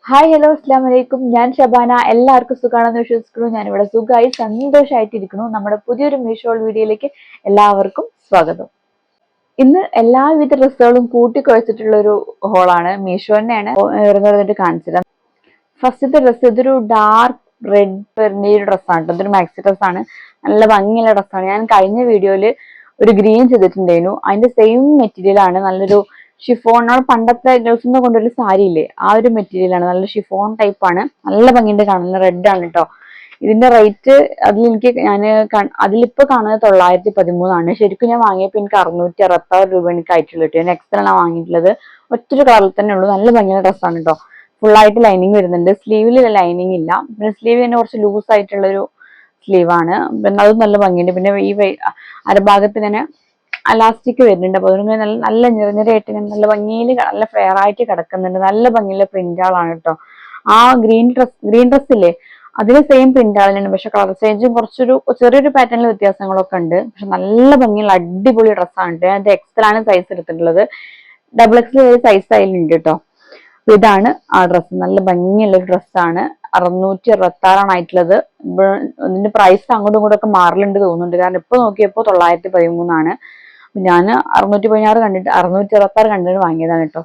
Hi hello അസ്സാം വലൈക്കും. ഞാൻ ഷബാന. എല്ലാവർക്കും സുഖമാണെന്ന് വിശ്വസിക്കുന്നു. ഞാനിവിടെ സുഖമായി സന്തോഷമായിട്ടിരിക്കുന്നു. നമ്മുടെ പുതിയൊരു മീഷോ വീഡിയോയിലേക്ക് എല്ലാവർക്കും സ്വാഗതം. ഇന്ന് എല്ലാവിധ ഡ്രസ്സുകളും കൂട്ടിക്കുഴച്ചിട്ടുള്ള ഒരു ഹോളാണ്. മീഷോ തന്നെയാണ് വരുന്നത്. കാണിച്ചത് ഫസ്റ്റത്തെ ഡ്രസ്സ് ഇതൊരു ഡാർക്ക് റെഡ് വരുന്ന ഒരു ഡ്രസ്സാണ് കേട്ടോ. ഇതൊരു മാക്സി ഡ്രസ്സാണ്. നല്ല ഭംഗിയുള്ള ഡ്രസ്സാണ്. ഞാൻ കഴിഞ്ഞ വീഡിയോയിൽ ഒരു ഗ്രീൻ ചെയ്തിട്ടുണ്ടായിരുന്നു. അതിന്റെ സെയിം മെറ്റീരിയൽ ആണ്. നല്ലൊരു ഷിഫോൺ, നമ്മൾ പണ്ടത്തെ ഗൾഫിൽ കൊണ്ടൊരു സാരി ഇല്ലേ, ആ ഒരു മെറ്റീരിയൽ ആണ്. നല്ല ഷിഫോൺ ടൈപ്പ് ആണ്. നല്ല ഭംഗിയുണ്ട് കാണുന്നത്. റെഡ് ആണ് കേട്ടോ. ഇതിന്റെ റേറ്റ് അതിലിപ്പോ കാണുന്നത് 913 ശരിക്കും ഞാൻ വാങ്ങിയപ്പോൾ എനിക്ക് 666 രൂപ എനിക്ക് ആയിട്ടുള്ളൂ കേട്ടോ. ഞാൻ എക്സ്ട്രാ ആണ് വാങ്ങിയിട്ടുള്ളത്. ഒറ്റൊരു കളറിൽ തന്നെ ഉള്ളൂ. നല്ല ഭംഗിയുള്ള ഡ്രസ്സാണ് കേട്ടോ. ഫുൾ ആയിട്ട് ലൈനിങ് വരുന്നുണ്ട്. സ്ലീവിൽ ലൈനിങ് ഇല്ല. പിന്നെ സ്ലീവ് തന്നെ കുറച്ച് ലൂസ് ആയിട്ടുള്ളൊരു സ്ലീവാണ്. പിന്നെ അതും നല്ല ഭംഗിയുണ്ട്. പിന്നെ ഈ അരഭാഗത്ത് ഇങ്ങനെ അലാസ്റ്റിക് വരുന്നുണ്ട്. അപ്പൊ അതിങ്ങനെ നല്ല നല്ല നിറഞ്ഞിറയായിട്ട് ഇങ്ങനെ നല്ല ഭംഗിയിൽ നല്ല ഫെയർ ആയിട്ട് കിടക്കുന്നുണ്ട്. നല്ല ഭംഗിയുള്ള പ്രിന്റുകളാണ് കേട്ടോ. ആ ഗ്രീൻ ഡ്രസ് ഇല്ലേ, അതിന് സെയിം പ്രിന്റുകളാണ്. പക്ഷെ കളർ ചേഞ്ചും ചെറിയൊരു പാറ്റേണിൽ വ്യത്യാസങ്ങളൊക്കെ ഉണ്ട്. പക്ഷെ നല്ല ഭംഗിയുള്ള അടിപൊളി ഡ്രസ്സാണ്. അത് എക്സൽ ആണ് സൈസ് എടുത്തിട്ടുള്ളത്. ഡബിൾ എക്സൽ സൈസ് അതിലുണ്ട് കേട്ടോ. ഇതാണ് ആ ഡ്രസ്സ്. നല്ല ഭംഗിയുള്ള ഒരു ഡ്രസ്സാണ്. 666 ആയിട്ടുള്ളത്. ഇതിന്റെ പ്രൈസ് അങ്ങോട്ടും ഇങ്ങോട്ടും ഒക്കെ മാറലുണ്ട് തോന്നുന്നുണ്ട്. കാരണം ഇപ്പൊ നോക്കിയപ്പോ 913 ഞാൻ 616 കണ്ടിട്ട് 666 കണ്ടിട്ട് വാങ്ങിയതാണ് കേട്ടോ.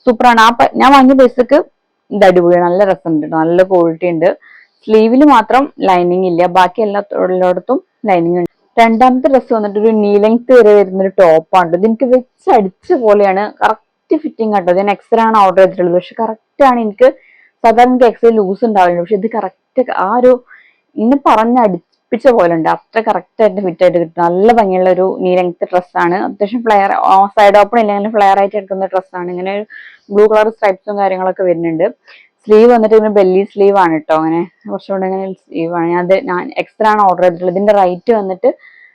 സൂപ്പറാണ്. ഞാൻ വാങ്ങിയ പൈസക്ക് ഇത് അടിപൊളിയാണ്. നല്ല രസമുണ്ട് കേട്ടോ. നല്ല ക്വാളിറ്റി ഉണ്ട്. സ്ലീവിൽ മാത്രം ലൈനിങ് ഇല്ല. ബാക്കി എല്ലായിടത്തും ലൈനിങ് ഉണ്ട്. രണ്ടാമത്തെ ഡ്രസ്സ് വന്നിട്ട് ഒരു നീ ലെങ്ത് വരെ വരുന്ന ഒരു ടോപ്പാണ്. ഇത് എനിക്ക് വെച്ചടിച്ച പോലെയാണ്. കറക്റ്റ് ഫിറ്റിംഗ് കേട്ടോ. ഞാൻ എക്സ്ട്രാ ആണ് ഓർഡർ ചെയ്തിട്ടുള്ളത്. പക്ഷെ കറക്റ്റ് ആണ്. സാധാരണ എനിക്ക് എക്സ്ട്രാ ലൂസ് ഉണ്ടാവില്ല. പക്ഷെ ഇത് കറക്റ്റ് ആ ഒരു ഇന്ന് അടുപ്പിച്ച പോലെ ഉണ്ട്. അത്ര കറക്റ്റ് ആയിട്ട് ഫിറ്റ് ആയിട്ട് കിട്ടും. നല്ല ഭംഗിയുള്ള ഒരു നീ ലെങ്ത് ഡ്രസ്സാണ്. അത്യാവശ്യം ഫ്ലെയർ, സൈഡ് ഓപ്പൺ ഇല്ലെങ്കിൽ ഫ്ലെയർ ആയിട്ട് എടുക്കുന്ന ഡ്രസ്സാണ്. ഇങ്ങനെ ബ്ലൂ കളർ സ്ട്രൈപ്സും കാര്യങ്ങളൊക്കെ വരുന്നുണ്ട്. സ്ലീവ് വന്നിട്ട് ഇങ്ങനെ ബെല്ലി സ്ലീവ് ആണ് കേട്ടോ. അങ്ങനെ കുറച്ചുകൂടെ ഇങ്ങനെ സ്ലീവ് ആണ്. ഞാൻ എക്സ്ട്രാ ആണ് ഓർഡർ ചെയ്തിട്ടുള്ളത്. ഇതിന്റെ റേറ്റ് വന്നിട്ട്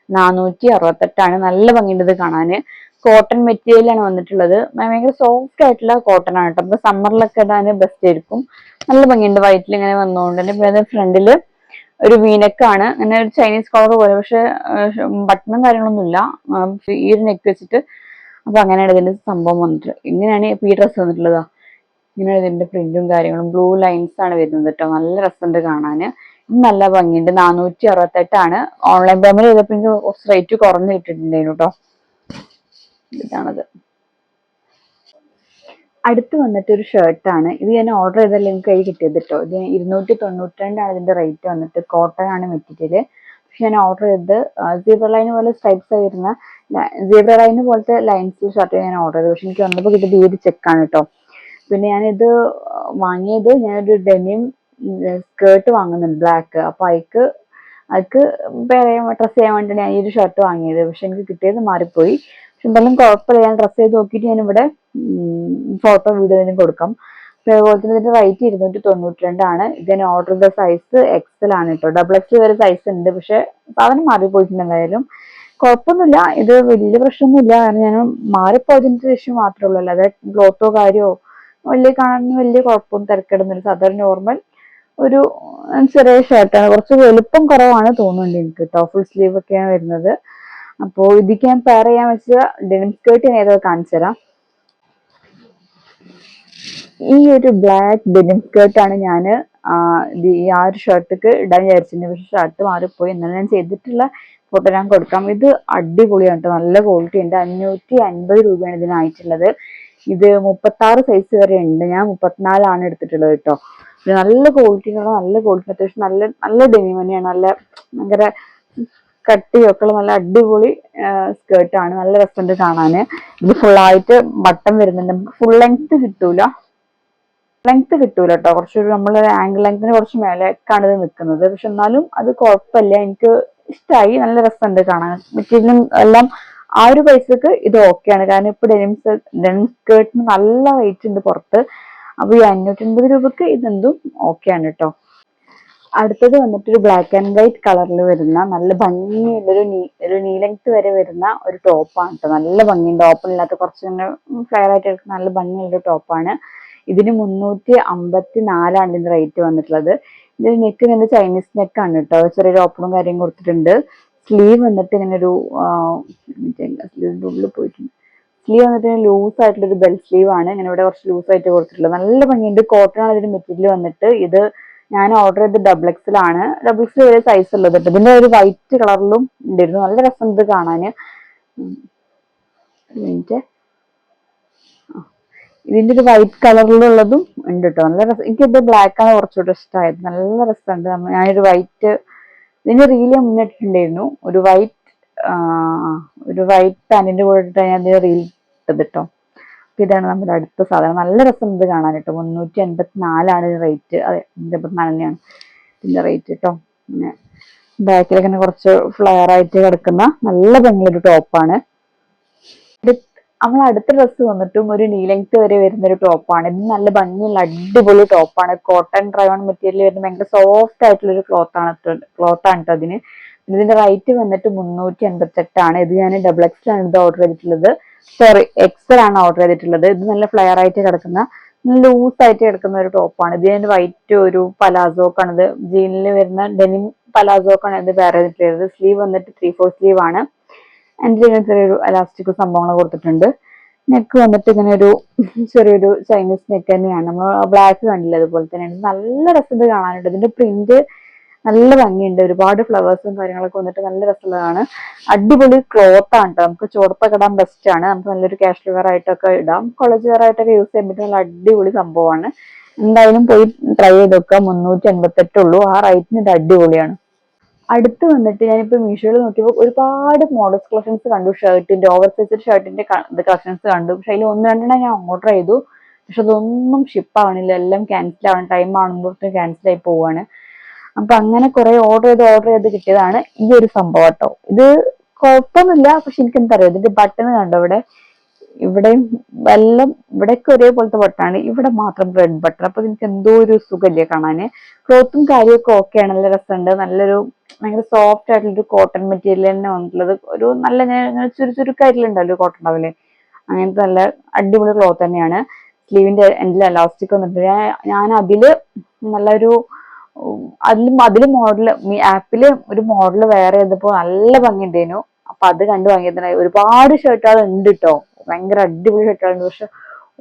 468. നല്ല ഭംഗിയുണ്ട് ഇത് കാണാന്. കോട്ടൺ മെറ്റീരിയൽ ആണ് വന്നിട്ടുള്ളത്. ഭയങ്കര സോഫ്റ്റ് ആയിട്ടുള്ള കോട്ടൺ ആണ് കേട്ടോ. അപ്പൊ സമ്മറിലൊക്കെ ഇടാൻ ബെസ്റ്റ് ആയിരിക്കും. നല്ല ഭംഗിയുണ്ട്. വൈറ്റിൽ ഇങ്ങനെ വന്നുകൊണ്ട് തന്നെ. പിന്നെ ഫ്രണ്ടില് ഒരു വീനെക്കാണ്. അങ്ങനെ ഒരു ചൈനീസ് കളർ പോലെ. പക്ഷെ ബട്ടണും കാര്യങ്ങളൊന്നും ഇല്ല. ഈ ഒരു നെക്ക് വെച്ചിട്ട്. അപ്പൊ അങ്ങനെയാണ് ഇതിന്റെ സംഭവം വന്നിട്ട്. ഇങ്ങനെയാണ് ഈ ഡ്രസ്സ് വന്നിട്ടുള്ളത്. ഇങ്ങനെയാണ് ഇതിന്റെ പ്രിന്റും കാര്യങ്ങളും. ബ്ലൂ ലൈൻസ് ആണ് വരുന്നത് കേട്ടോ. നല്ല രസമുണ്ട് കാണാന്. നല്ല ഭംഗിയുണ്ട്. 468. ഓൺലൈൻ പേയ്മെന്റ് ചെയ്തപ്പോ എനിക്ക് കുറച്ച് റേറ്റ് കുറഞ്ഞ് കിട്ടിയിട്ടുണ്ടായിരുന്നു കേട്ടോ. ഇതാണത്. അടുത്ത് വന്നിട്ട് ഒരു ഷർട്ടാണ്. ഇത് ഞാൻ ഓർഡർ ചെയ്തല്ല എനിക്ക് കൈ കിട്ടിയത് കേട്ടോ. ഇത് 292 ഇതിന്റെ റേറ്റ് വന്നിട്ട്. കോട്ടൺ ആണ് മെറ്റീരിയൽ. പക്ഷെ ഞാൻ ഓർഡർ ചെയ്ത് സീബ്ര ലൈൻ പോലെ സ്ട്രൈപ്സ് ആയിരുന്ന സീബ്ര ലൈൻ പോലത്തെ ലൈൻസ് ഷർട്ട് ഞാൻ ഓർഡർ ചെയ്തു. പക്ഷെ എനിക്ക് വന്നപ്പോൾ കിട്ടിയത് ഈ ഒരു ചെക്കാണ് കേട്ടോ. പിന്നെ ഞാനിത് വാങ്ങിയത് ഞാനൊരു ഡെനിം സ്കേർട്ട് വാങ്ങുന്നുണ്ട് ബ്ലാക്ക്. അപ്പൊ അതിക്ക് ഡ്രസ് ചെയ്യാൻ വേണ്ടിയാണ് ഞാൻ ഈ ഒരു ഷർട്ട് വാങ്ങിയത്. പക്ഷെ എനിക്ക് കിട്ടിയത് മാറിപ്പോയി. പക്ഷെ എന്തായാലും കുഴപ്പമില്ല. ഞാൻ ഡ്രസ് ചെയ്ത് നോക്കിയിട്ട് ഞാൻ ഇവിടെ ഫോട്ടോ വീഡിയോ കൊടുക്കാം. അതുപോലെ തന്നെ ഇതിന്റെ റേറ്റ് 292. ഇത് ഞാൻ ഓർഡർ ചെയ്ത സൈസ് എക്സൽ ആണ് കേട്ടോ. ഡബിൾ എക്സൽ വരെ സൈസ് ഉണ്ട്. പക്ഷെ സാധനം മാറിപ്പോയിട്ടുണ്ട്. എന്തായാലും കുഴപ്പമൊന്നുമില്ല. ഇത് വലിയ പ്രശ്നമൊന്നുമില്ല. കാരണം ഞാൻ മാറിപ്പോയതിന്റെ ഇഷ്യൂ മാത്രമേ ഉള്ളൂ. അല്ലാതെ ക്ലോത്തോ കാര്യമോ വലിയ കുഴപ്പമൊന്നും തിരക്കിടുന്നില്ല. സാധാരണ നോർമൽ ഒരു ചെറിയ ഷർട്ടാണ്. കുറച്ച് വലുപ്പം കുറവാണ് തോന്നുന്നുണ്ട് എനിക്ക് കേട്ടോ. ഫുൾ സ്ലീവ് ഒക്കെയാണ് വരുന്നത്. അപ്പോ ഇതിക്ക് ഞാൻ പെയർ ചെയ്യാൻ വെച്ച ഡെനിം സ്കേർട്ട് ഞാൻ ഏതൊക്കെ കാണിച്ചു തരാം. ഈ ഒരു ബ്ലാക്ക് ഡെനിം സ്കേർട്ടാണ് ഞാൻ ഈ ആ ഒരു ഷർട്ടിക്ക് ഇടാൻ വിചാരിച്ചിട്ടുണ്ട്. പക്ഷെ ഷർട്ട് മാറിപ്പോയി. എന്നാലും ഞാൻ ചെയ്തിട്ടുള്ള ഫോട്ടോ ഞാൻ കൊടുക്കാം. ഇത് അടിപൊളിയാണ് കേട്ടോ. നല്ല ക്വാളിറ്റി ഉണ്ട്. 550 രൂപയാണ് ഇതിനായിട്ടുള്ളത്. ഇത് 36 സൈസ് വരെ ഉണ്ട്. ഞാൻ 34 എടുത്തിട്ടുള്ളത് കേട്ടോ. ഇത് നല്ല ക്വാളിറ്റി അത്യാവശ്യം നല്ല നല്ല ഡെനിം തന്നെയാണ്. ഭയങ്കര കട്ടിയൊക്കെ ഉള്ള നല്ല അടിപൊളി സ്കേർട്ടാണ്. നല്ല രസമുണ്ട് കാണാന്. ഇത് ഫുള്ളായിട്ട് ബട്ടൺ വരുന്നുണ്ട്. ഫുൾ ലെങ്ത് കിട്ടൂല കേട്ടോ. കുറച്ചൊരു നമ്മളൊരു ആംഗിൾ ലെങ്ത്തിന് കുറച്ച് മേലേക്കാണ് ഇത് നിൽക്കുന്നത്. പക്ഷെ എന്നാലും അത് കുഴപ്പമില്ല. എനിക്ക് ഇഷ്ടമായി. നല്ല രസമുണ്ട് കാണാൻ. മെറ്റീരിയലും എല്ലാം ആ ഒരു പൈസക്ക് ഇത് ഓക്കെയാണ്. കാരണം ഇപ്പൊ ഡെനിം സ്കേർട്ടിന് നല്ല റേറ്റ് ഉണ്ട് പുറത്ത്. അപ്പൊ ഈ 550 രൂപക്ക് ഇതെന്തും ഓക്കെയാണ് കേട്ടോ. അടുത്തത് വന്നിട്ട് ഒരു ബ്ലാക്ക് ആൻഡ് വൈറ്റ് കളറിൽ വരുന്ന നല്ല ഭംഗിയുള്ള ഒരു നീ ലെങ്ത് വരെ വരുന്ന ഒരു ടോപ്പാണ് കേട്ടോ. നല്ല ഭംഗിയുണ്ട്. ഓപ്പൺ ഇല്ലാത്ത കുറച്ച് ഫ്ലെയർ ആയിട്ട് എടുക്കുന്ന നല്ല ഭംഗിയുള്ള ടോപ്പാണ്. ഇതിന് 354 ഇതിന്റെ റേറ്റ് വന്നിട്ടുള്ളത്. ഇതിന് നെക്ക് ഇങ്ങനെ ചൈനീസ് നെക്കാണ് കേട്ടോ. ചെറിയൊരു ഓപ്പണും കാര്യം കൊടുത്തിട്ടുണ്ട്. സ്ലീവ് വന്നിട്ട് ഇങ്ങനെ ഒരു സ്ലീവിന്റെ ഉള്ളിൽ പോയിട്ടുണ്ട്. സ്ലീവ് വന്നിട്ട് ലൂസ് ആയിട്ടുള്ള ഒരു ബെൽ സ്ലീവ് ആണ്. ഇങ്ങനെ ഇവിടെ കുറച്ച് ലൂസ് ആയിട്ട് കൊടുത്തിട്ടുള്ളത്. നല്ല ഭംഗിയുണ്ട്. കോട്ടൺ ആണ് ഇതിന്റെ മെറ്റീരിയൽ വന്നിട്ട്. ഇത് ഞാൻ ഓർഡർ ചെയ്ത് ഡബിൾ എക്സിലാണ്. ഡബിൾ എക്സിൽ വരെ സൈസ് ഉള്ളത്. ഇതിന്റെ ഒരു വൈറ്റ് കളറിലും ഉണ്ടായിരുന്നു. നല്ല രസം ഇത് കാണാന്. ഇതിന്റെ ഒരു വൈറ്റ് കളറിലുള്ളതും ഉണ്ട് കേട്ടോ. നല്ല രസം. എനിക്കിത് ബ്ലാക്ക് ആണ് കുറച്ചുകൂടെ ഇഷ്ടമായത്. നല്ല രസമുണ്ട്. ഞാനൊരു വൈറ്റ് ഇതിന്റെ റീല് മുന്നിട്ടുണ്ടായിരുന്നു. ഒരു വൈറ്റ് പാന്റിന്റെ കൂടെ ഇട്ടിട്ട് ഞാൻ ഇതിന്റെ റീൽ ഇട്ടത് കേട്ടോ. അപ്പൊ ഇതാണ് നമ്മുടെ അടുത്ത സാധനം. നല്ല രസം ഇത് കാണാൻ കേട്ടോ. 384 റേറ്റ്. അതെ 384 തന്നെയാണ് ഇതിന്റെ റേറ്റ് കേട്ടോ. പിന്നെ ബാക്കിലൊക്കെ കുറച്ച് ഫ്ലെയർ ആയിട്ട് കിടക്കുന്ന നല്ല ഭംഗിയൊരു ടോപ്പാണ്. നമ്മൾ അടുത്ത ഡ്രസ്സ് വന്നിട്ടും ഒരു നീ ലെങ്ത് വരെ വരുന്ന ഒരു ടോപ്പാണ്. ഇത് നല്ല ഭംഗിയുള്ള അടിപൊളി ടോപ്പാണ്. കോട്ടൺ ഡ്രൈവൺ മെറ്റീരിയൽ വരുന്ന ഭയങ്കര സോഫ്റ്റ് ആയിട്ടുള്ള ഒരു ക്ലോത്താണ് കേട്ടോ അതിന്. ഇതിന്റെ റേറ്റ് വന്നിട്ട് 388 ഇത് ഞാൻ ഡബിൾ എക്സ് ആണ് ഇത് ഓർഡർ ചെയ്തിട്ടുള്ളത്. സോറി എക്സൽ ആണ് ഓർഡർ ചെയ്തിട്ടുള്ളത്. ഇത് നല്ല ഫ്ലെയർ ആയിട്ട് കിടക്കുന്ന ലൂസ് ആയിട്ട് കിടക്കുന്ന ഒരു ടോപ്പാണ്. ഇതിന്റെ വൈറ്റ് ഒരു പലാസോക്കാണ്. ഇത് ജീനിൽ വരുന്ന ഡെനിം പലാസോക്കാണ് ഇത് വേറെ ചെയ്തിട്ടുള്ളത്. സ്ലീവ് വന്നിട്ട് 3/4 സ്ലീവ് ആണ്. എൻ്റെ ചെറിയൊരു എലാസ്റ്റിക് സംഭവങ്ങൾ കൊടുത്തിട്ടുണ്ട്. നെക്ക് വന്നിട്ട് ഇങ്ങനെ ഒരു ചെറിയൊരു ചൈനീസ് നെക്ക് തന്നെയാണ്. നമ്മൾ ബ്ലാക്ക് കണ്ടില്ല അതുപോലെ തന്നെയാണ്. നല്ല രസം കാണാനുണ്ട്. ഇതിന്റെ പ്രിന്റ് നല്ല ഭംഗിയുണ്ട്. ഒരുപാട് ഫ്ലവേഴ്സും കാര്യങ്ങളൊക്കെ വന്നിട്ട് നല്ല രസമുള്ളതാണ്. അടിപൊളി ക്ലോത്ത് ആണ് കേട്ടോ. നമുക്ക് ചോർത്തൊക്കെ ഇടാൻ ബെസ്റ്റ് ആണ്. നമുക്ക് നല്ലൊരു കാഷ്വൽ വെയർ ആയിട്ടൊക്കെ ഇടാം. കോളേജ് വെയർ ആയിട്ടൊക്കെ യൂസ് ചെയ്യാൻ പറ്റുന്ന നല്ല അടിപൊളി സംഭവമാണ്. എന്തായാലും പോയി ട്രൈ ചെയ്ത് നോക്കുക. 388 ഉള്ളൂ. ആ റേറ്റിന് ഇത് അടിപൊളിയാണ്. അടുത്ത് വന്നിട്ട് ഞാനിപ്പോ മീഷോയിൽ നോക്കിയപ്പോൾ ഒരുപാട് മോഡൽസ് കളക്ഷൻസ് കണ്ടു. ഷർട്ടിന്റെ ഓവർ സൈസ്ഡ് ഷർട്ടിന്റെ കളക്ഷൻസ് കണ്ടു. പക്ഷെ അതിൽ ഒന്ന് രണ്ടെണ്ണം ഞാൻ ഓർഡർ ചെയ്തു. പക്ഷെ അതൊന്നും ഷിപ്പ് ആവണില്ല. എല്ലാം ക്യാൻസൽ ആവണം. ടൈം ആകുമ്പോഴത്തേക്കും ക്യാൻസൽ ആയി പോവാണ്. അപ്പൊ അങ്ങനെ കുറെ ഓർഡർ ചെയ്ത് കിട്ടിയതാണ് ഈ ഒരു സംഭവം കേട്ടോ. ഇത് കുഴപ്പമൊന്നുമില്ല. പക്ഷെ എനിക്ക് എന്താ പറയുക, ഇതിന്റെ ബട്ടൺ കണ്ടോ ഇവിടെയും ഇവിടെയൊക്കെ ഒരേപോലത്തെ ബട്ടണാണ്. ഇവിടെ മാത്രം റെഡ് ബട്ടൺ. അപ്പൊ എനിക്ക് എന്തോ ഒരു സുഖമില്ല കാണാന്. ക്ലോത്തും കാര്യമൊക്കെ ഓക്കെയാണ്. നല്ല രസമുണ്ട്. നല്ലൊരു ഭയങ്കര സോഫ്റ്റ് ആയിട്ടുള്ള ഒരു കോട്ടൺ മെറ്റീരിയൽ തന്നെ വന്നിട്ടുള്ളത്. ഒരു നല്ല ചുരുക്കായിട്ടുണ്ടല്ലോ കോട്ടൺ ഉണ്ടാവില്ലേ, അങ്ങനത്തെ നല്ല അടിപൊളി ക്ലോത്ത് തന്നെയാണ്. സ്ലീവിന്റെ എൻഡിൽ എലാസ്റ്റിക് വന്നിട്ട് ഞാൻ നല്ലൊരു അതില് മോഡല് ആപ്പില് ഒരു മോഡല് വേറെ ചെയ്തപ്പോ നല്ല ഭംഗി ഉണ്ടായിരുന്നു. അപ്പൊ അത് കണ്ടു വാങ്ങിയതിനായി ഒരുപാട് ഷർട്ടുകൾ ഉണ്ട് കേട്ടോ. ഭയങ്കര അടിപൊളി ഷർട്ടുകളുണ്ട്. പക്ഷെ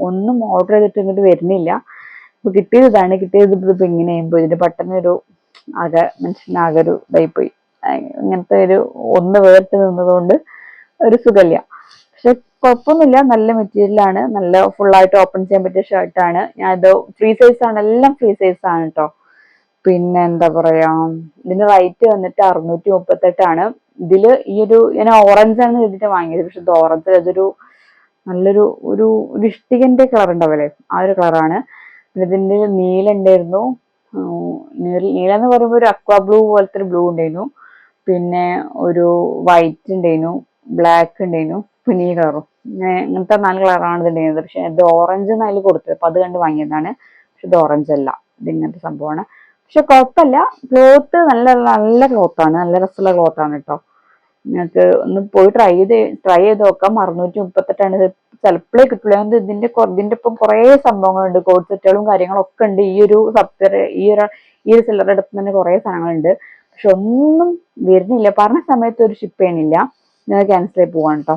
ഒന്നും ഓർഡർ ചെയ്തിട്ട് ഇങ്ങോട്ട് വരുന്നില്ല. അപ്പൊ കിട്ടിയത് ഇപ്പൊ ഇങ്ങനെ ചെയ്യുമ്പോ ഇതിന്റെ പെട്ടെന്നൊരു മനുഷ്യനാകെ ഒരു ഇതായി പോയി. ഇങ്ങനത്തെ ഒന്ന് വേറിട്ട് നിന്നതുകൊണ്ട് ഒരു സുഖമില്ല. പക്ഷെ കുഴപ്പമൊന്നുമില്ല. നല്ല മെറ്റീരിയലാണ്. നല്ല ഫുള്ളായിട്ട് ഓപ്പൺ ചെയ്യാൻ പറ്റിയ ഷർട്ടാണ്. ഞാനിത് ഫ്രീ സൈസ് ആണ്. എല്ലാം ഫ്രീ സൈസ് ആണ് കേട്ടോ. പിന്നെ എന്താ പറയാ, ഇതിന്റെ റേറ്റ് വന്നിട്ട് 638. ഇതില് ഞാൻ ഓറഞ്ച് ആണ് എഴുതിട്ട് വാങ്ങിയത്. പക്ഷെ ഇത് ഓറഞ്ച് അതൊരു നല്ലൊരു ഇഷ്ടികന്റെ കളർ ഉണ്ടാവില്ലേ, ആ ഒരു കളറാണ്. പിന്നെ ഇതിന്റെ നീല ഉണ്ടായിരുന്നു. നീല എന്ന് പറയുമ്പോൾ ഒരു അക്വാ ബ്ലൂ പോലത്തെ ഒരു ബ്ലൂ ഉണ്ടായിരുന്നു. പിന്നെ ഒരു വൈറ്റ് ഉണ്ടായിരുന്നു, ബ്ലാക്ക് ഉണ്ടായിരുന്നു, പിന്നെ ഈ കളറും. ഇങ്ങനത്തെ 4 കളറാണ് ഇത് ഉണ്ടായിരുന്നത്. പക്ഷെ ഇത് ഓറഞ്ച് എന്ന് അതിൽ കൊടുത്തത്. അപ്പൊ അത് കണ്ട് വാങ്ങിയതാണ്. പക്ഷെ ഇത് ഓറഞ്ച് അല്ല, ഇത് ഇങ്ങനത്തെ സംഭവമാണ്. പക്ഷെ കുഴപ്പമില്ല. ക്ലോത്ത് നല്ല നല്ല ക്ലോത്താണ്. നല്ല രസമുള്ള ക്ലോത്താണ് കേട്ടോ. നിങ്ങൾക്ക് ഒന്ന് പോയി ട്രൈ ചെയ്ത് നോക്കാം. 638. ഇത് ചിലപ്പോഴേ കിട്ടുള്ളൂ. ഇതിന്റെ ഒപ്പം കുറെ സംഭവങ്ങളുണ്ട്. കോഡ് സെറ്റുകളും കാര്യങ്ങളൊക്കെ ഉണ്ട്. ഈ ഒരു സെല്ലറുടെ അടുത്ത് തന്നെ കുറെ സാധനങ്ങളുണ്ട്. പക്ഷെ ഒന്നും വരുന്നില്ല. പറഞ്ഞ സമയത്ത് ഒരു ഷിപ്പ് ചെയ്യണില്ല. ക്യാൻസൽ ആയി പോവാണ് കേട്ടോ.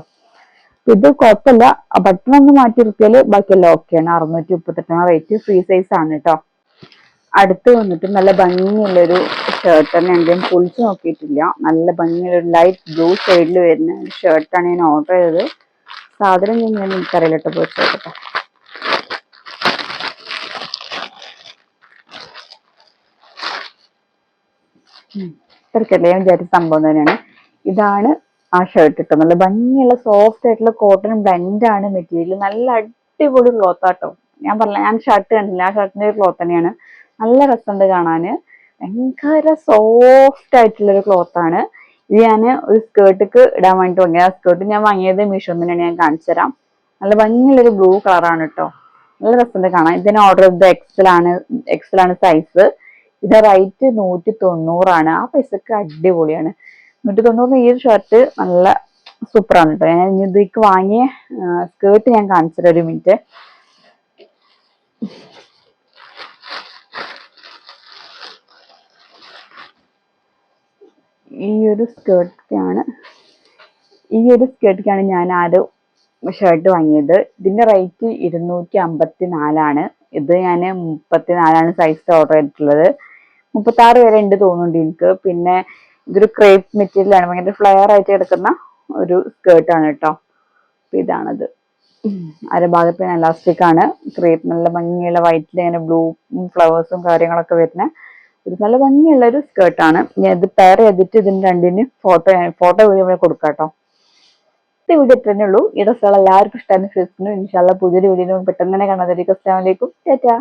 ഇത് കുഴപ്പമില്ല. ബട്ടൺ ഒന്ന് മാറ്റി നിർത്തിയാൽ ബാക്കിയെല്ലാം ഓക്കെയാണ്. 638 റേറ്റ്. ഫ്രീ സൈസ് ആണ് കേട്ടോ. അടുത്ത് വന്നിട്ട് നല്ല ഭംഗിയുള്ളൊരു ഷർട്ട് തന്നെ ഉണ്ട്. ഞാൻ പൊളിച്ചു നോക്കിയിട്ടില്ല. നല്ല ഭംഗിയുള്ള ലൈറ്റ് ബ്ലൂ ഷെയ്ഡിൽ വരുന്ന ഒരു ഷർട്ടാണ് ഞാൻ ഓർഡർ ചെയ്തത്. സാധനം ഞാൻ എനിക്കറിയില്ല കേട്ടോ. പോയി ചോദിക്കട്ടെ. തിരക്കട്ടെ, ഞാൻ വിചാരിച്ച സംഭവം തന്നെയാണ്. ഇതാണ് ആ ഷർട്ട് കേട്ടോ. നല്ല ഭംഗിയുള്ള സോഫ്റ്റ് ആയിട്ടുള്ള കോട്ടൺ ബ്ലെൻഡ് ആണ് മെറ്റീരിയൽ. നല്ല അടിപൊളി ക്ലോത്ത് ആട്ടോ. ഞാൻ പറഞ്ഞില്ല, ഞാൻ ഷർട്ട് കണ്ടില്ല. ആ ഷർട്ടിന്റെ ഒരു ക്ലോത്ത് തന്നെയാണ്. നല്ല രസമുണ്ട് കാണാന്. ഭയങ്കര സോഫ്റ്റ് ആയിട്ടുള്ളൊരു ക്ലോത്ത് ആണ്. ഇത് ഞാൻ ഒരു സ്കേർട്ടിക്ക് ഇടാൻ വേണ്ടിട്ട് വാങ്ങിയത്. ആ സ്കേർട്ട് ഞാൻ വാങ്ങിയത് മീഷോന്ന് തന്നെയാണ്. ഞാൻ കാണിച്ചു തരാം. നല്ല ഭംഗിയുള്ളൊരു ബ്ലൂ കളറാണ് കേട്ടോ. നല്ല രസമുണ്ട് കാണാൻ. ഇതിന് ഓർഡർ ചെയ്തത് എക്സലാണ് സൈസ്. ഇതിന്റെ റേറ്റ് 190. ആ പൈസക്ക് അടിപൊളിയാണ്. 190 ഈ ഒരു ഷർട്ട് നല്ല സൂപ്പറാണ് കേട്ടോ. ഞാൻ ഇതിക്ക് വാങ്ങിയ സ്കേർട്ട് ഞാൻ കാണിച്ചു തരാം. ഒരു മിനിറ്റ്. ഈ ഒരു സ്കേർട്ടിക്കാണ് ഞാൻ ഷർട്ട് വാങ്ങിയത്. ഇതിന്റെ റേറ്റ് 254. ഇത് ഞാൻ 34 സൈസ് ഓർഡർ ചെയ്തിട്ടുള്ളത്. 36 വരെ ഉണ്ട് തോന്നുന്നുണ്ട് എനിക്ക്. പിന്നെ ഇതൊരു ക്രേപ്പ് മെറ്റീരിയൽ ആണ്, ഭയങ്കര ഫ്ലെയർ ആയിട്ട് കിടക്കുന്ന ഒരു സ്കേർട്ട് ആണ് കേട്ടോ. ഇതാണത്. അരഭാഗത്തിന് എലാസ്റ്റിക് ആണ്. ക്രേപ്പ് നല്ല ഭംഗിയുള്ള വൈറ്റിൽ ഇങ്ങനെ ബ്ലൂ ഫ്ലവേഴ്സും കാര്യങ്ങളൊക്കെ വരുന്ന ഒരു നല്ല ഭംഗിയുള്ള ഒരു സ്കേർട്ടാണ്. ഞാൻ ഇത് പെയർ ചെയ്തിട്ട് ഇതിന് രണ്ടിന് ഫോട്ടോ വീഡിയോ കൊടുക്കാം കേട്ടോ. ഈ വീഡിയോ ഇത്രേ ഉള്ളൂ. ഈ ഡ്രസ്സുകൾ എല്ലാവർക്കും ഇഷ്ടമായിരുന്നു. ഇൻഷാല്ലാ പുതിയൊരു വീഡിയോ പെട്ടെന്ന് തന്നെ കാണാതായിരിക്കും. അസ്സലാമു അലൈക്കും. ടാറ്റാ.